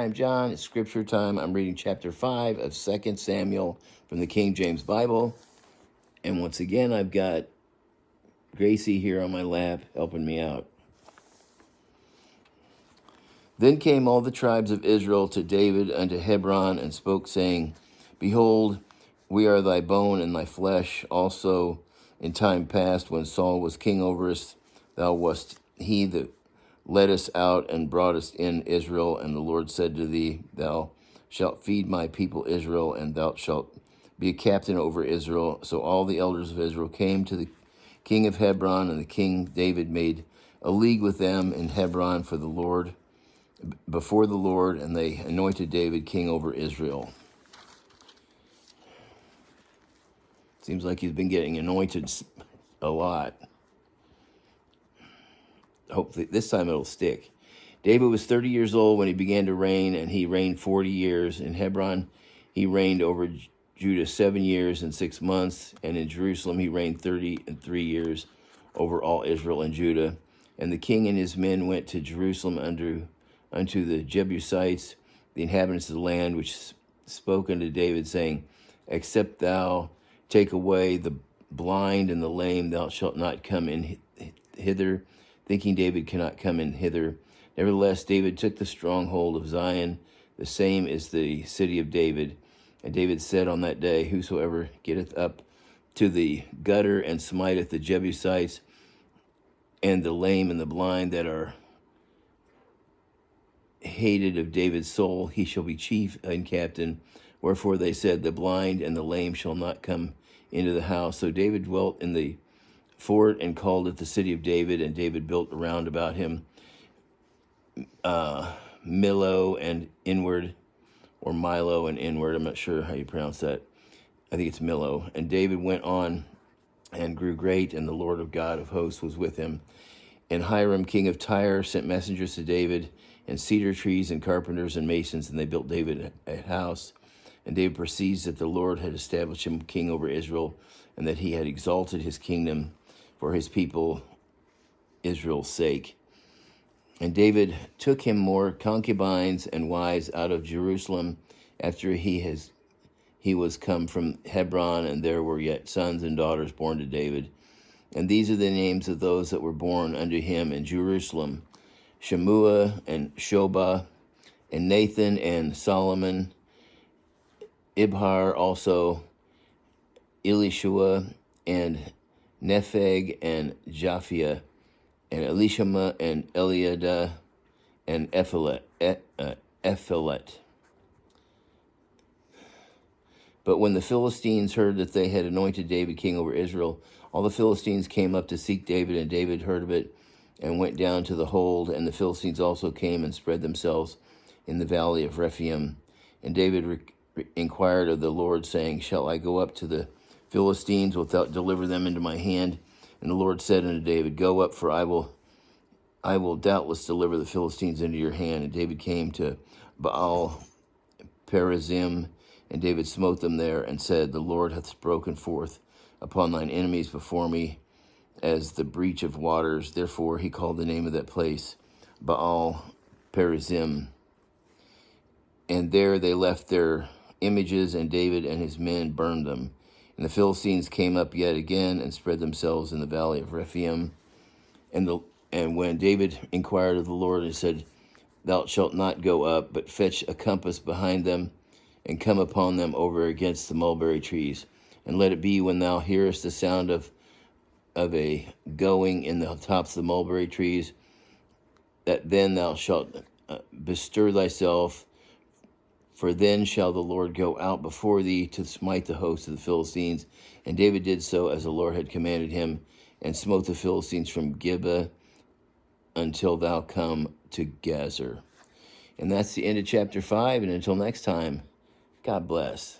I'm John. It's scripture time. I'm reading chapter 5 of 2 Samuel from the King James Bible. And once again, I've got Gracie here on my lap helping me out. Then came all the tribes of Israel to David unto Hebron and spoke, saying, Behold, we are thy bone and thy flesh. Also in time past, when Saul was king over us, thou wast he that led us out and brought us in Israel. And the Lord said to thee, Thou shalt feed my people Israel, and thou shalt be a captain over Israel. So all the elders of Israel came to the king of Hebron, and the king David made a league with them in Hebron for the Lord, before the Lord, and they anointed David king over Israel. Seems like he's been getting anointed a lot. Hopefully this time it'll stick. David was 30 years old when he began to reign, and he reigned 40 years. In Hebron, he reigned over Judah 7 years and 6 months, and in Jerusalem he reigned 33 years over all Israel and Judah. And the king and his men went to Jerusalem unto the Jebusites, the inhabitants of the land, which spoke unto David, saying, Except thou take away the blind and the lame, thou shalt not come in hither. Thinking David cannot come in hither. Nevertheless, David took the stronghold of Zion, the same is the city of David. And David said on that day, Whosoever getteth up to the gutter and smiteth the Jebusites and the lame and the blind that are hated of David's soul, he shall be chief and captain. Wherefore they said, The blind and the lame shall not come into the house. So David dwelt in the fort and called it the city of David, and David built around about him Millo and inward, or Milo and inward. I'm not sure how you pronounce that. I think it's Millo. And David went on and grew great, and the Lord of God of hosts was with him. And Hiram, king of Tyre, sent messengers to David, and cedar trees and carpenters and masons, and they built David a house. And David perceived that the Lord had established him king over Israel, and that he had exalted his kingdom for his people Israel's sake. And David took him more concubines and wives out of Jerusalem after he was come from Hebron, and there were yet sons and daughters born to David. And these are the names of those that were born unto him in Jerusalem: Shemua and Shobah, and Nathan and Solomon, Ibhar also, Elishua, and Nepheg, and Japhia, and Elishama, and Eliada, and Ephilet. But when the Philistines heard that they had anointed David king over Israel, all the Philistines came up to seek David, and David heard of it, and went down to the hold. And the Philistines also came and spread themselves in the valley of Rephaim. And David inquired of the Lord, saying, Shall I go up to the Philistines without deliver them into my hand? And the Lord said unto David, Go up, for I will doubtless deliver the Philistines into your hand. And David came to Baal Perazim, and David smote them there, and said, The Lord hath broken forth upon thine enemies before me as the breach of waters. Therefore he called the name of that place Baal Perazim. And there they left their images, and David and his men burned them. And the Philistines came up yet again and spread themselves in the valley of Rephaim. And when David inquired of the Lord, and said, Thou shalt not go up, but fetch a compass behind them, and come upon them over against the mulberry trees. And let it be, when thou hearest the sound of a going in the tops of the mulberry trees, that then thou shalt bestir thyself, for then shall the Lord go out before thee to smite the host of the Philistines. And David did so as the Lord had commanded him, and smote the Philistines from Gibeah until thou come to Gazer. And that's the end of chapter 5, and until next time, God bless.